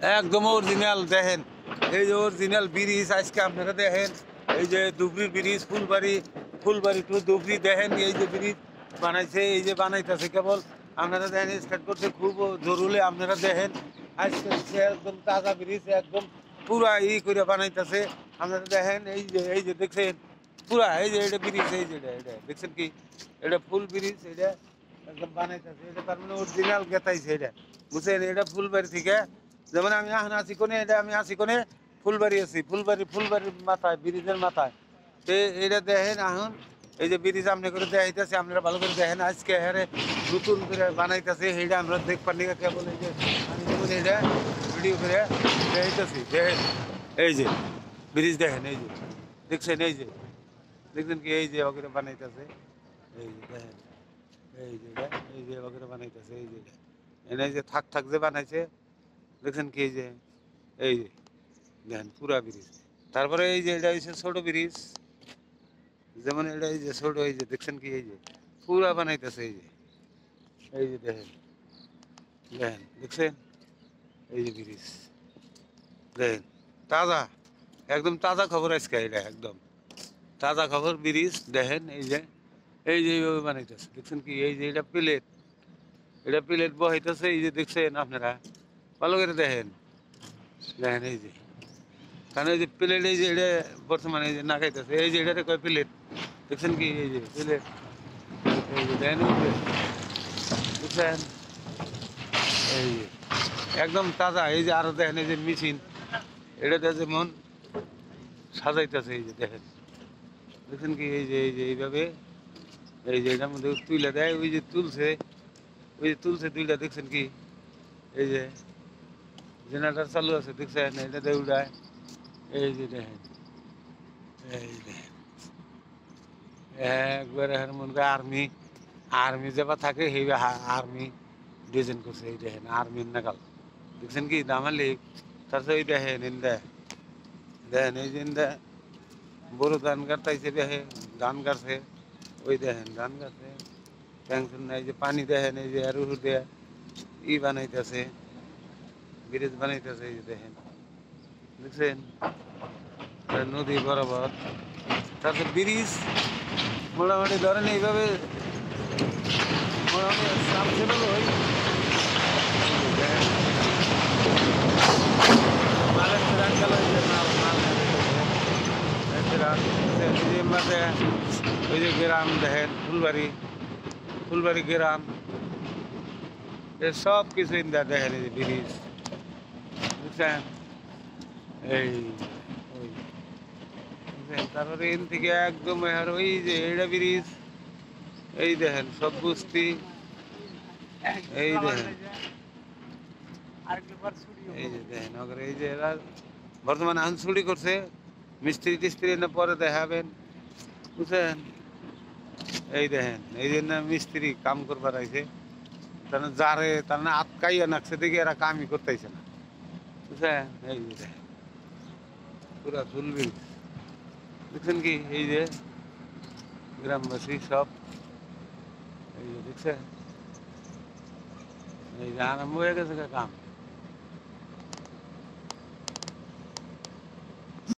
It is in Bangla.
একদম অরিজিনাল দেখেন, এই যে অরিজিনাল ব্রিজ আজকে আপনারা দেখেন, এই যে ধুবড়ির ব্রিজ, ফুলবাড়ি টু ধুবড়ি দেখেন, এই যে ব্রিজ বানাইছে, এই যে বানাইতেছে কেবল আপনারা দেখেন, স্টার্ট করছে খুব জরুরি। আপনারা দেখেন আজকে একদম তাজা ব্রিজ, একদম পুরা করে বানাইতেছে। আপনারা দেখেন, এই যে দেখছেন পুরা, এই যে এটা ব্রিজ, এই যে এটা দেখছেন কি, এটা ফুল ব্রিজ, এটা একদম বানাইতেছে। এটা তার মানে অরিজিনাল গেতাইছে এটা, বুঝছেন? এটা ফুলবাড়ি থেকে, যেমন আমি এখন আছি কোনে, এটা আমি আছি কোনে, ফুলবাড়ি আছি, ফুলবাড়ির মাথায়, ব্রিজের মাথায়। তো এটা দেখেন এখন, এই যে ব্রিজ আপনি করে দেখাইতেছে, আপনারা ভালো করে দেখেন। আজকে হারে নতুন করে বানাইতেছে, সেইটা আমরা দেখবার নিয়ে কেবল এই যে আমি যেমন এটা ভিডিও করে দেখাইতেছি। দেখেন এই যে ব্রিজ দেখেন, এই যে দেখছেন, এই যে দেখছেন কি, এই যে ওকে বানাইতেছে, এই যে দেখেন, এই যে এই যে ওকে বানাইতেছে, এই যে এনে যে থাক যে বানাইছে, দেখছেন কি, এই যে দেখেন পুরা ব্রিজ। তারপরে এই যে এটা হচ্ছে ছোট ব্রিজ, যেমন এটা এই যে ছোট, এই যে দেখছেন কি, এই যে পুরা বানাইতেছে, এই যে দেখেন, দেখছেন, এই যে ব্রিজ দেখেন, তাজা, একদম তাজা খবর আজকে, এটা একদম তাজা খবর। ব্রিজ দেখেন, এই যে এইভাবে বানাইতেছে, দেখছেন কি, এই যে এটা প্লেট বহাইতেছে, এই যে দেখছেন আপনারা ভালো করে দেখেন, এই যে, কারণ এই যে প্লেট, এই যে এটা বর্তমানে এই যে না খাইতেছে, এই যে এটাতে কয় প্লেট, দেখছেন কি, এই যে প্লেট, এই যে দেখেন, বুঝছেন, এই যে একদম তাজা। এই যে আরো দেখেন, এই যে মেশিন, এটাতে যেমন সাজাইতেছে, এই যে দেখেন, দেখছেন কি, এই যে এইভাবে, এই যে এটার মধ্যে তুইলা দেয়, ওই যে তুলছে দুইটা, দেখছেন কি, এই যে জেনারেটর চালু আছে, দেখছেন, এটাতে উড়ায়, এই যে দেখেন, এই দেখেন একবারে মনে করে আর্মি যেবা থাকে, সেই আর্মি ডিজাইন করছে, এই দেখেন আর্মির নাগাল, দেখছেন কি দামালি। তারপরে এই দেখেন দেখেন এই যে বড় ধান কাটতাইছে, দেখে ধান কাটছে, ওই দেখেন ধান কাটছে, টেনশন নাই। যে পানি দেখেন, এই যে আরু দেয়া বানাইতেছে, ব্রিজ বানাইতেছে, এই যে দেখেন, দেখছেন নদী বরাবর। তারপর ব্রিজ মোটামুটি ধরেন এইভাবে মোটামুটি সাবসেবল হয়। মালের ট্রাক গেল, এই যে মাল ওই যে গ্রাম দেখেন, ফুলবাড়ি গ্রাম, সব কিছু ইন্দা দেখেন, এই যে ব্রিজ, বুঝছেন, এই ওই বুঝছেন। তারপরে এন থেকে একদম আর ওই যে এটা ব্রিজ, এই দেখেন সব বস্তি, এই দেখেন, এই যে দেখেন ওখানে, এই যে এরা বর্তমানে আনসুড়ি করছে, মিস্ত্রি টিস্ত্রি না পরে দেখাবেন, বুঝছেন। এই দেখেন, এই জন্য মিস্ত্রি কাম করবার আইছে, তার যারে তার না আটকাইয়া নাকছে, দেখে এরা কামই করতেছে না, বুঝছেন। এই যে দেখেন পুরা ফুল ব্রিজ, দেখছেন কি, এই যে গ্রামবাসী সব, এই যে দেখছেন, এই যে আরম্ভ হয়ে গেছে কাম।